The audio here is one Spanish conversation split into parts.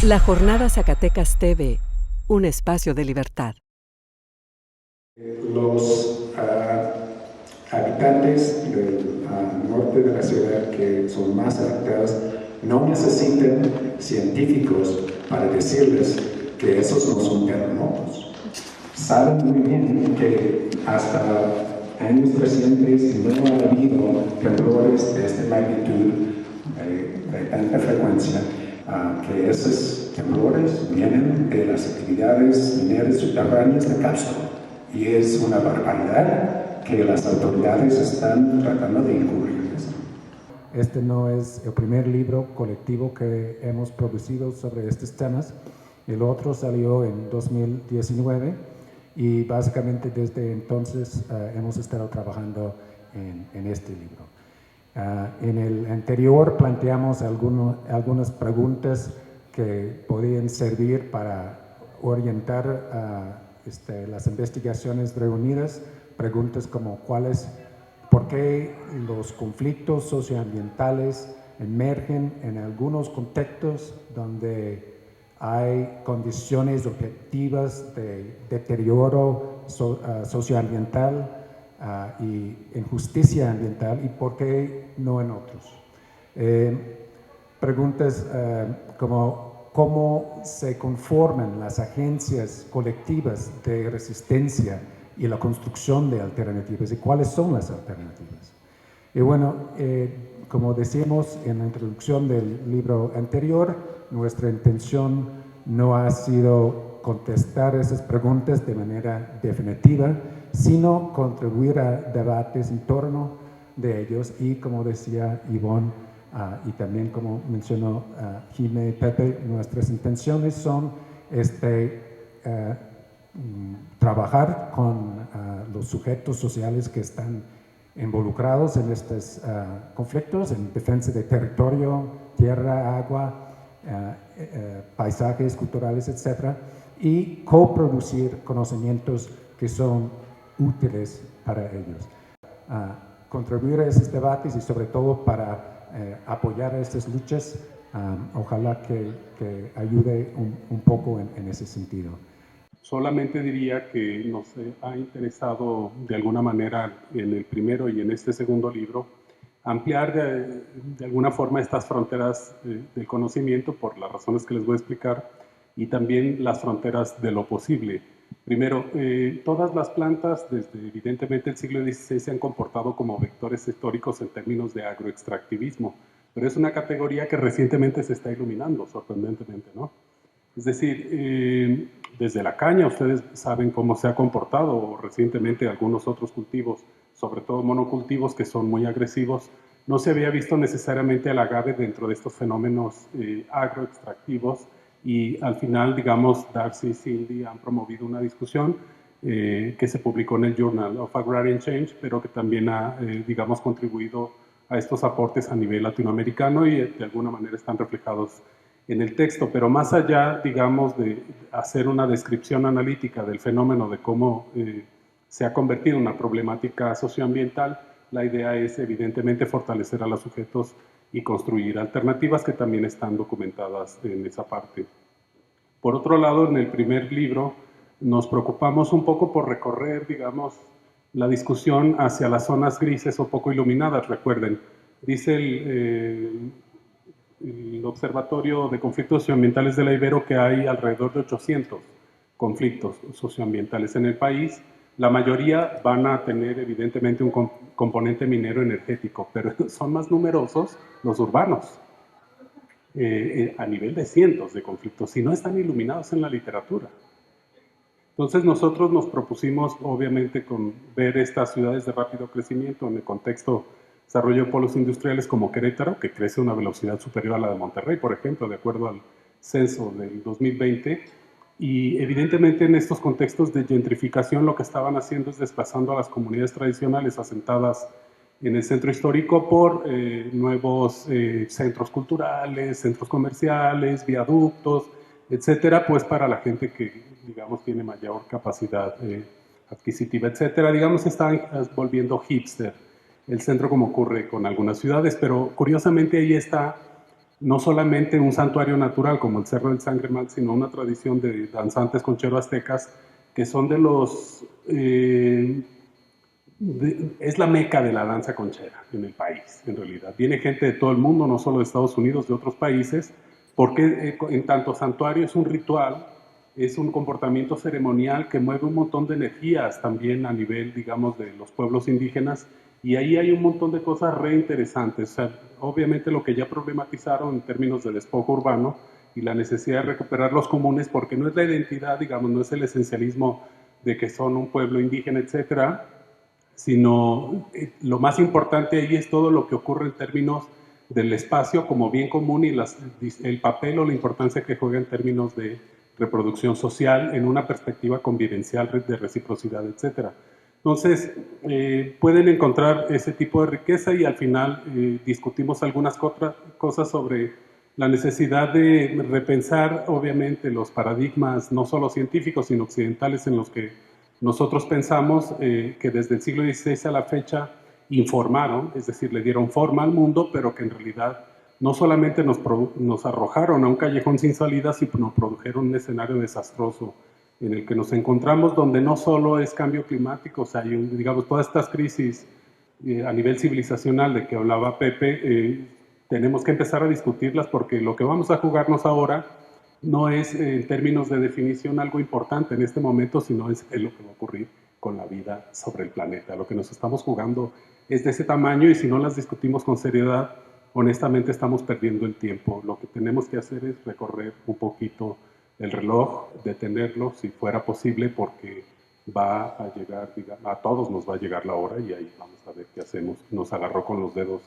La Jornada Zacatecas TV, un espacio de libertad. Los habitantes del norte de la ciudad que son más afectados no necesitan científicos para decirles que esos no son terremotos. Saben muy bien que hasta años recientes no ha habido temblores de esta magnitud, de tanta frecuencia, que esos temblores vienen de las actividades mineras subterráneas de Capstone. Y es una barbaridad que las autoridades están tratando de encubrir esto. Este no es el primer libro colectivo que hemos producido sobre estos temas. El otro salió en 2019 y básicamente desde entonces hemos estado trabajando en este libro. En el anterior planteamos algunas preguntas que podían servir para orientar las investigaciones reunidas, preguntas como por qué los conflictos socioambientales emergen en algunos contextos donde hay condiciones objetivas de deterioro socioambiental y injusticia ambiental, y por qué no en otros. Preguntas como cómo se conforman las agencias colectivas de resistencia y la construcción de alternativas y cuáles son las alternativas. Y bueno, como decíamos en la introducción del libro anterior, nuestra intención no ha sido contestar esas preguntas de manera definitiva, sino contribuir a debates en torno de ellos y, como decía Ivonne, y también como mencionó Jimé y Pepe, nuestras intenciones son trabajar con los sujetos sociales que están involucrados en estos conflictos, en defensa de territorio, tierra, agua, paisajes culturales, etc., y coproducir conocimientos que son útiles para ellos. Contribuir a esos debates y sobre todo para apoyar estas luchas, ojalá que ayude un poco en ese sentido. Solamente diría que nos ha interesado de alguna manera en el primero y en este segundo libro ampliar de alguna forma estas fronteras del conocimiento por las razones que les voy a explicar, y también las fronteras de lo posible. Primero, todas las plantas desde evidentemente el siglo XVI se han comportado como vectores históricos en términos de agroextractivismo, pero es una categoría que recientemente se está iluminando, sorprendentemente, ¿no? Es decir, desde la caña ustedes saben cómo se ha comportado recientemente algunos otros cultivos, sobre todo monocultivos que son muy agresivos. No se había visto necesariamente al agave dentro de estos fenómenos agroextractivos, y al final, digamos, Darcy y Cindy han promovido una discusión que se publicó en el Journal of Agrarian Change, pero que también ha, digamos, contribuido a estos aportes a nivel latinoamericano y de alguna manera están reflejados en el texto. Pero más allá, digamos, de hacer una descripción analítica del fenómeno, de cómo se ha convertido en una problemática socioambiental, la idea es evidentemente fortalecer a los sujetos y construir alternativas que también están documentadas en esa parte. Por otro lado, en el primer libro nos preocupamos un poco por recorrer, digamos, la discusión hacia las zonas grises o poco iluminadas. Recuerden, dice el Observatorio de Conflictos Socioambientales de la Ibero que hay alrededor de 800 conflictos socioambientales en el país. La mayoría van a tener evidentemente un componente minero energético, pero son más numerosos los urbanos, a nivel de cientos de conflictos, y no están iluminados en la literatura. Entonces nosotros nos propusimos, obviamente, con ver estas ciudades de rápido crecimiento en el contexto de desarrollo de polos industriales como Querétaro, que crece a una velocidad superior a la de Monterrey, por ejemplo, de acuerdo al censo del 2020, y evidentemente en estos contextos de gentrificación lo que estaban haciendo es desplazando a las comunidades tradicionales asentadas en el centro histórico por nuevos centros culturales, centros comerciales, viaductos, etcétera, pues para la gente que, digamos, tiene mayor capacidad adquisitiva, etcétera. Digamos, están volviendo hipster el centro, como ocurre con algunas ciudades, pero curiosamente ahí está no solamente un santuario natural como el Cerro del Sangre-Mal, sino una tradición de danzantes conchero-aztecas que son de los... es la meca de la danza conchera en el país, en realidad. Viene gente de todo el mundo, no solo de Estados Unidos, de otros países, porque en tanto santuario es un ritual, es un comportamiento ceremonial que mueve un montón de energías también a nivel, digamos, de los pueblos indígenas, y ahí hay un montón de cosas re interesantes. O sea, obviamente lo que ya problematizaron en términos de despojo urbano y la necesidad de recuperar los comunes, porque no es la identidad, digamos, no es el esencialismo de que son un pueblo indígena, etcétera, sino lo más importante ahí es todo lo que ocurre en términos del espacio como bien común y el papel o la importancia que juega en términos de reproducción social en una perspectiva convivencial de reciprocidad, etc. Entonces, pueden encontrar ese tipo de riqueza y al final discutimos algunas cosas sobre la necesidad de repensar, obviamente, los paradigmas no solo científicos, sino occidentales en los que nosotros pensamos que desde el siglo XVI a la fecha informaron, es decir, le dieron forma al mundo, pero que en realidad no solamente nos arrojaron a un callejón sin salida, sino produjeron un escenario desastroso en el que nos encontramos, donde no solo es cambio climático, o sea, hay digamos, todas estas crisis a nivel civilizacional de que hablaba Pepe, tenemos que empezar a discutirlas porque lo que vamos a jugarnos ahora no es en términos de definición algo importante en este momento, sino es lo que va a ocurrir con la vida sobre el planeta. Lo que nos estamos jugando es de ese tamaño y si no las discutimos con seriedad, honestamente estamos perdiendo el tiempo. Lo que tenemos que hacer es recorrer un poquito el reloj, detenerlo si fuera posible, porque va a llegar, digamos, a todos nos va a llegar la hora y ahí vamos a ver qué hacemos. Nos agarró con los dedos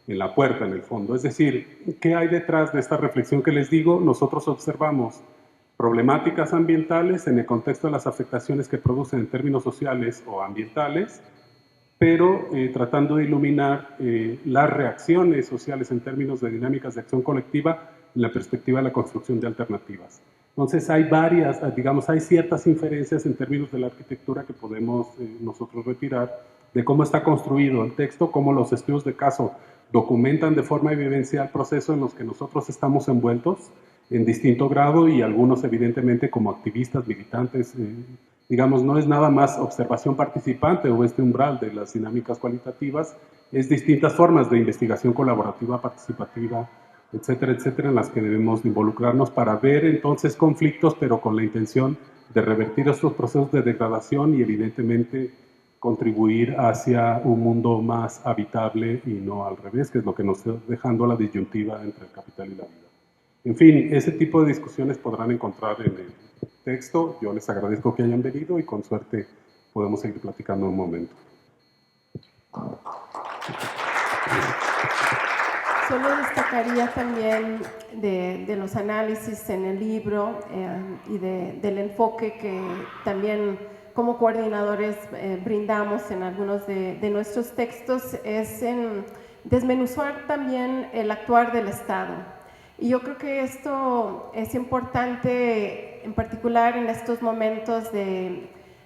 en la puerta, en el fondo. Es decir, ¿qué hay detrás de esta reflexión que les digo? Nosotros observamos problemáticas ambientales en el contexto de las afectaciones que producen en términos sociales o ambientales, pero tratando de iluminar las reacciones sociales en términos de dinámicas de acción colectiva en la perspectiva de la construcción de alternativas. Entonces hay varias, digamos, hay ciertas inferencias en términos de la arquitectura que podemos nosotros retirar de cómo está construido el texto, cómo los estudios de caso documentan de forma vivencial procesos en los que nosotros estamos envueltos en distinto grado y algunos evidentemente como activistas, militantes, digamos, no es nada más observación participante o este umbral de las dinámicas cualitativas, es distintas formas de investigación colaborativa, participativa, etcétera, etcétera, en las que debemos involucrarnos para ver entonces conflictos, pero con la intención de revertir estos procesos de degradación y evidentemente contribuir hacia un mundo más habitable y no al revés, que es lo que nos está dejando la disyuntiva entre el capital y la vida. En fin, ese tipo de discusiones podrán encontrar en el texto. Yo les agradezco que hayan venido y con suerte podemos seguir platicando un momento. Solo destacaría también de los análisis en el libro y del enfoque que también como coordinadores brindamos en algunos de nuestros textos es en desmenuzar también el actuar del Estado. Y yo creo que esto es importante, en particular en estos momentos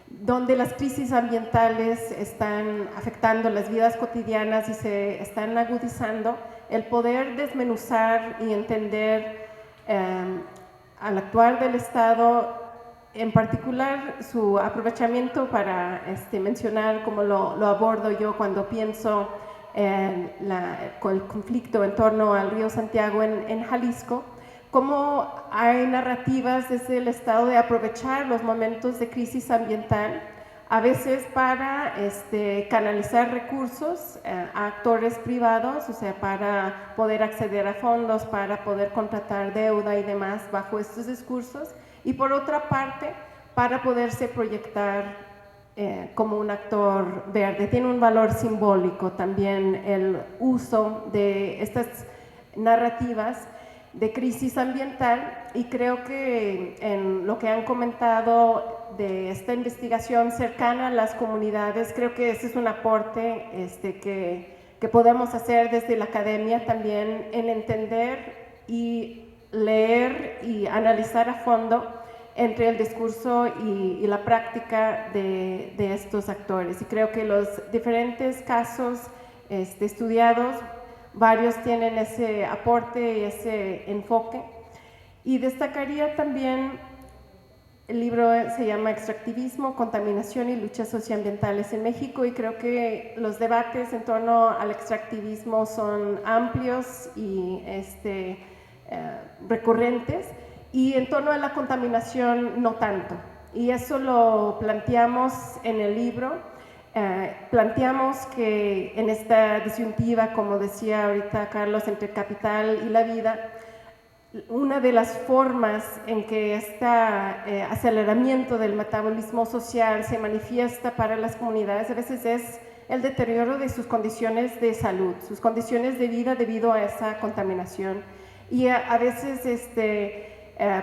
donde las crisis ambientales están afectando las vidas cotidianas y se están agudizando, el poder desmenuzar y entender al actuar del Estado, en particular su aprovechamiento para mencionar cómo lo abordo yo cuando pienso con el conflicto en torno al río Santiago en Jalisco, cómo hay narrativas desde el Estado de aprovechar los momentos de crisis ambiental, a veces para canalizar recursos a actores privados, o sea, para poder acceder a fondos, para poder contratar deuda y demás bajo estos discursos, y por otra parte, para poderse proyectar como un actor verde. Tiene un valor simbólico también el uso de estas narrativas de crisis ambiental, y creo que en lo que han comentado de esta investigación cercana a las comunidades, creo que ese es un aporte que podemos hacer desde la academia también, en entender y leer y analizar a fondo entre el discurso y la práctica de estos actores. Y creo que los diferentes casos estudiados varios tienen ese aporte y ese enfoque. Y destacaría también, el libro se llama Extractivismo, Contaminación y Luchas Socioambientales en México, y creo que los debates en torno al extractivismo son amplios y recurrentes, y en torno a la contaminación no tanto. Y eso lo planteamos en el libro. Planteamos que en esta disyuntiva, como decía ahorita Carlos, entre capital y la vida, una de las formas en que este aceleramiento del metabolismo social se manifiesta para las comunidades a veces es el deterioro de sus condiciones de salud, sus condiciones de vida debido a esa contaminación. Y a veces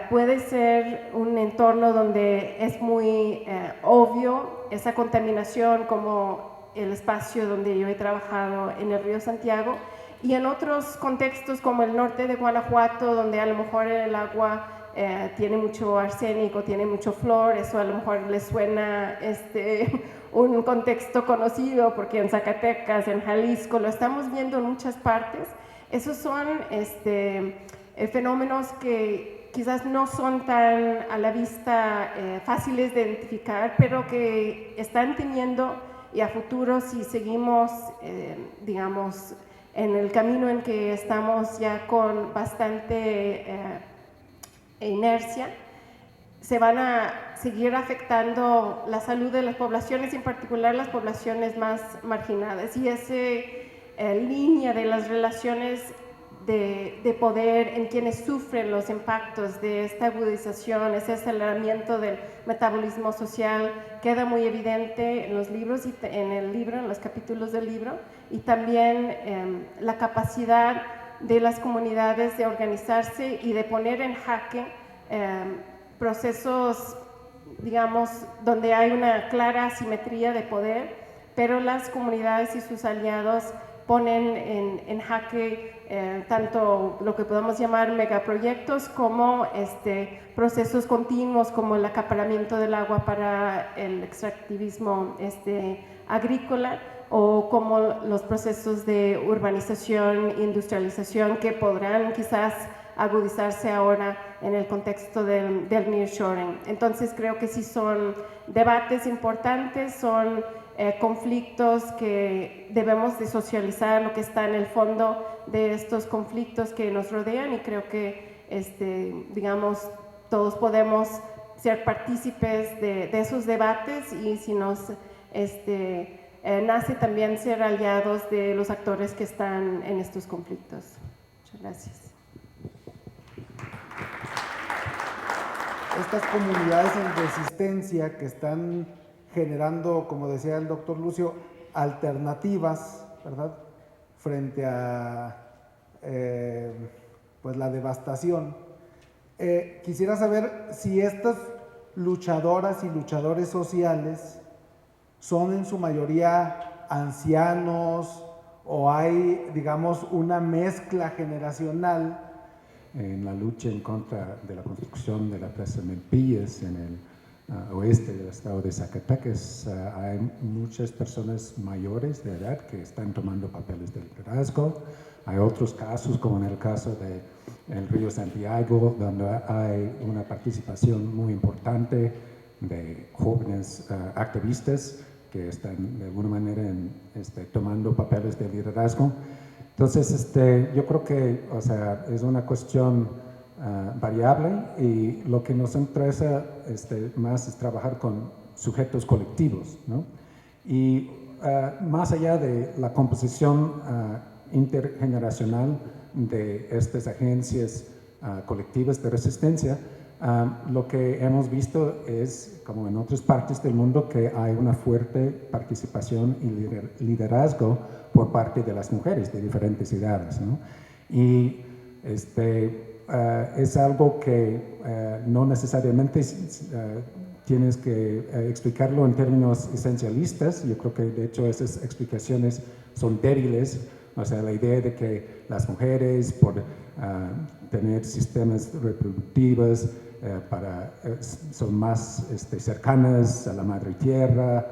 puede ser un entorno donde es muy obvio esa contaminación, como el espacio donde yo he trabajado en el Río Santiago, y en otros contextos como el norte de Guanajuato, donde a lo mejor el agua tiene mucho arsénico, tiene mucho flúor. Eso a lo mejor les suena un contexto conocido, porque en Zacatecas, en Jalisco, lo estamos viendo en muchas partes. Esos son fenómenos que quizás no son tan a la vista fáciles de identificar, pero que están teniendo, y a futuro, si seguimos, digamos, en el camino en que estamos ya con bastante inercia, se van a seguir afectando la salud de las poblaciones, en particular las poblaciones más marginadas. Y esa línea de las relaciones de poder en quienes sufren los impactos de esta agudización, ese aceleramiento del metabolismo social, queda muy evidente en los libros y en los capítulos del libro, y también la capacidad de las comunidades de organizarse y de poner en jaque procesos, digamos, donde hay una clara asimetría de poder, pero las comunidades y sus aliados ponen en jaque tanto lo que podemos llamar megaproyectos como procesos continuos, como el acaparamiento del agua para el extractivismo agrícola, o como los procesos de urbanización e industrialización que podrán quizás agudizarse ahora en el contexto del nearshoring. Entonces creo que sí son debates importantes, son conflictos que debemos de socializar, lo que está en el fondo de estos conflictos que nos rodean, y creo que digamos, todos podemos ser partícipes de esos debates, y si nos nace también ser aliados de los actores que están en estos conflictos. Muchas gracias. Estas comunidades en resistencia que están generando, como decía el doctor Lucio, alternativas, ¿verdad?, frente a pues la devastación. Quisiera saber si estas luchadoras y luchadores sociales son en su mayoría ancianos, o hay, digamos, una mezcla generacional. En la lucha en contra de la construcción de la presa Milpillas en el oeste del estado de Zacatecas, hay muchas personas mayores de edad que están tomando papeles de liderazgo. Hay otros casos, como en el caso del Río Santiago, donde hay una participación muy importante de jóvenes activistas que están de alguna manera tomando papeles de liderazgo. Entonces, yo creo que, o sea, es una cuestión variable, y lo que nos interesa más es trabajar con sujetos colectivos, ¿no? Y más allá de la composición intergeneracional de estas agencias colectivas de resistencia, lo que hemos visto es, como en otras partes del mundo, que hay una fuerte participación y liderazgo por parte de las mujeres de diferentes edades, ¿no? Y es algo que no necesariamente tienes que explicarlo en términos esencialistas. Yo creo que de hecho esas explicaciones son débiles. O sea, la idea de que las mujeres, por tener sistemas reproductivos, son más cercanas a la madre tierra,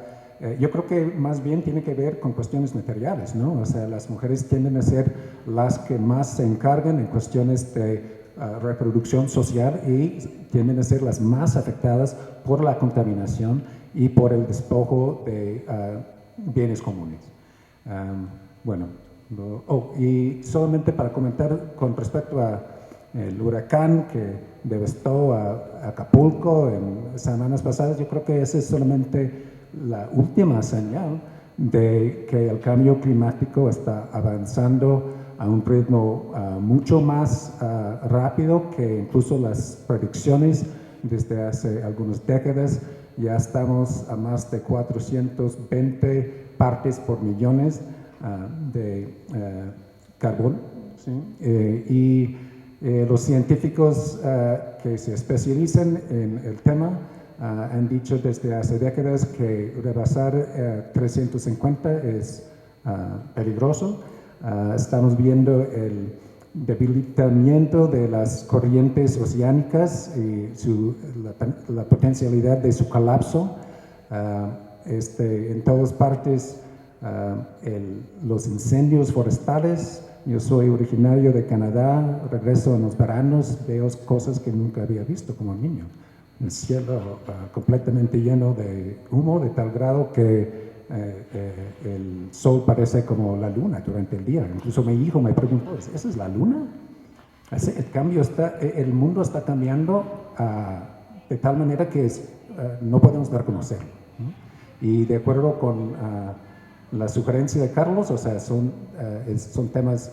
yo creo que más bien tiene que ver con cuestiones materiales, ¿no? O sea, las mujeres tienden a ser las que más se encargan en cuestiones de reproducción social y tienden a ser las más afectadas por la contaminación y por el despojo de bienes comunes. Y solamente para comentar con respecto a el huracán que devastó a Acapulco en semanas pasadas, yo creo que esa es solamente la última señal de que el cambio climático está avanzando a un ritmo mucho más rápido que incluso las predicciones desde hace algunas décadas. Ya estamos a más de 420 partes por millones de carbón, ¿sí? Los científicos que se especializan en el tema han dicho desde hace décadas que rebasar 350 es peligroso. Estamos viendo el debilitamiento de las corrientes oceánicas y la potencialidad de su colapso. En todas partes, los incendios forestales. Yo soy originario de Canadá, regreso en los veranos, veo cosas que nunca había visto como niño. El cielo completamente lleno de humo, de tal grado que el sol parece como la luna durante el día. Incluso mi hijo me preguntó, ¿esa es la luna? El mundo está cambiando de tal manera que no podemos dar a conocer, ¿no? Y de acuerdo con la sugerencia de Carlos, o sea, son temas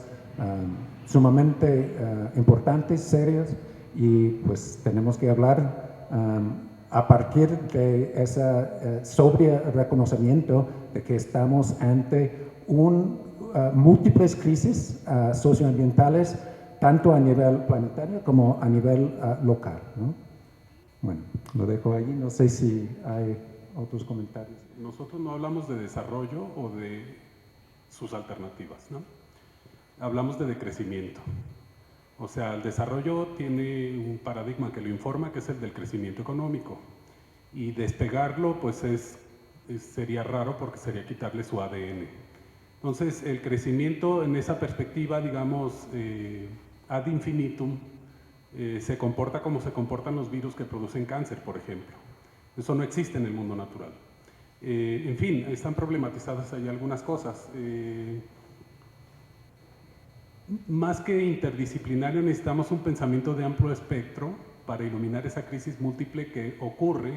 sumamente importantes, serios, y pues tenemos que hablar a partir de ese sobrio reconocimiento de que estamos ante múltiples crisis socioambientales, tanto a nivel planetario como a nivel local, ¿no? Bueno, lo dejo ahí, no sé si hay otros comentarios. Nosotros no hablamos de desarrollo o de sus alternativas, ¿no? Hablamos de decrecimiento. O sea, el desarrollo tiene un paradigma que lo informa, que es el del crecimiento económico. Y despegarlo, pues sería raro porque sería quitarle su ADN. Entonces, el crecimiento en esa perspectiva, digamos, ad infinitum, se comporta como se comportan los virus que producen cáncer, por ejemplo. Eso no existe en el mundo natural. En fin, están problematizadas ahí algunas cosas. Más que interdisciplinario, necesitamos un pensamiento de amplio espectro para iluminar esa crisis múltiple que ocurre.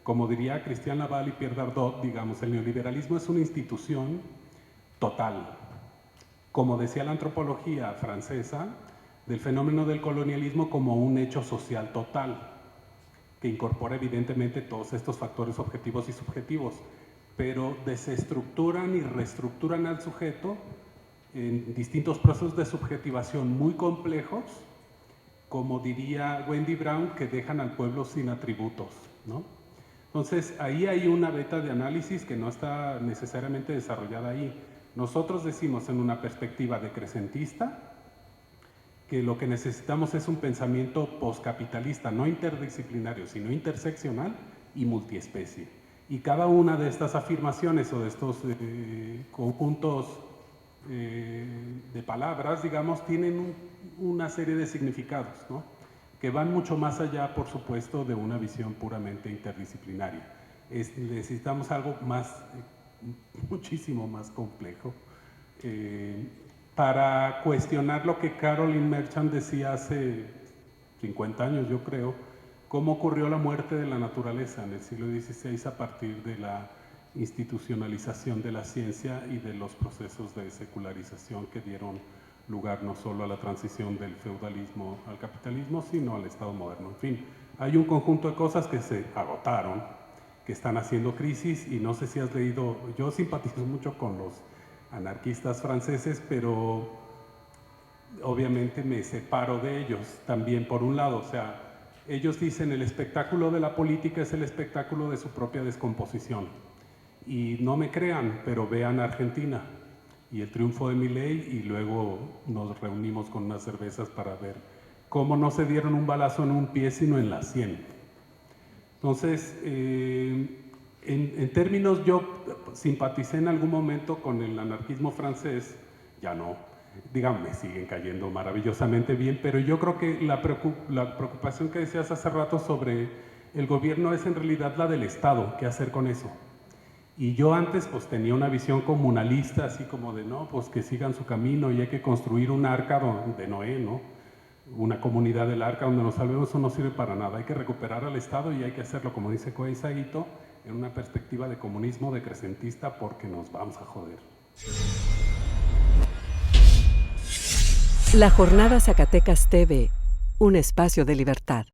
Como diría Christian Laval y Pierre Dardot, digamos, el neoliberalismo es una institución total. Como decía la antropología francesa, del fenómeno del colonialismo como un hecho social total, que incorpora evidentemente todos estos factores objetivos y subjetivos, pero desestructuran y reestructuran al sujeto en distintos procesos de subjetivación muy complejos, como diría Wendy Brown, que dejan al pueblo sin atributos, ¿no? Entonces, ahí hay una beta de análisis que no está necesariamente desarrollada ahí. Nosotros decimos en una perspectiva decrecentista que lo que necesitamos es un pensamiento poscapitalista, no interdisciplinario, sino interseccional y multiespecie. Y cada una de estas afirmaciones o de estos conjuntos de palabras, digamos, tienen una serie de significados, ¿no? Que van mucho más allá, por supuesto, de una visión puramente interdisciplinaria. Necesitamos algo más, muchísimo más complejo, para cuestionar lo que Caroline Merchant decía hace 50 años, yo creo, cómo ocurrió la muerte de la naturaleza en el siglo XVI a partir de la institucionalización de la ciencia y de los procesos de secularización que dieron lugar no solo a la transición del feudalismo al capitalismo, sino al Estado moderno. En fin, hay un conjunto de cosas que se agotaron, que están haciendo crisis, y no sé si has leído, yo simpatizo mucho con los anarquistas franceses, pero obviamente me separo de ellos también por un lado. O sea, ellos dicen el espectáculo de la política es el espectáculo de su propia descomposición. Y no me crean, pero vean Argentina y el triunfo de Milei, y luego nos reunimos con unas cervezas para ver cómo no se dieron un balazo en un pie, sino en la sien. Entonces, En términos, yo simpaticé en algún momento con el anarquismo francés, ya no, digamos, me siguen cayendo maravillosamente bien, pero yo creo que la preocupación que decías hace rato sobre el gobierno es en realidad la del Estado, ¿qué hacer con eso? Y yo antes pues tenía una visión comunalista, así como de, no, pues que sigan su camino y hay que construir un arca de Noé, ¿no? Una comunidad del arca donde nos salvemos, eso no sirve para nada. Hay que recuperar al Estado y hay que hacerlo, como dice Koei Saito, en una perspectiva de comunismo decrecentista porque nos vamos a joder. La Jornada Zacatecas TV, un espacio de libertad.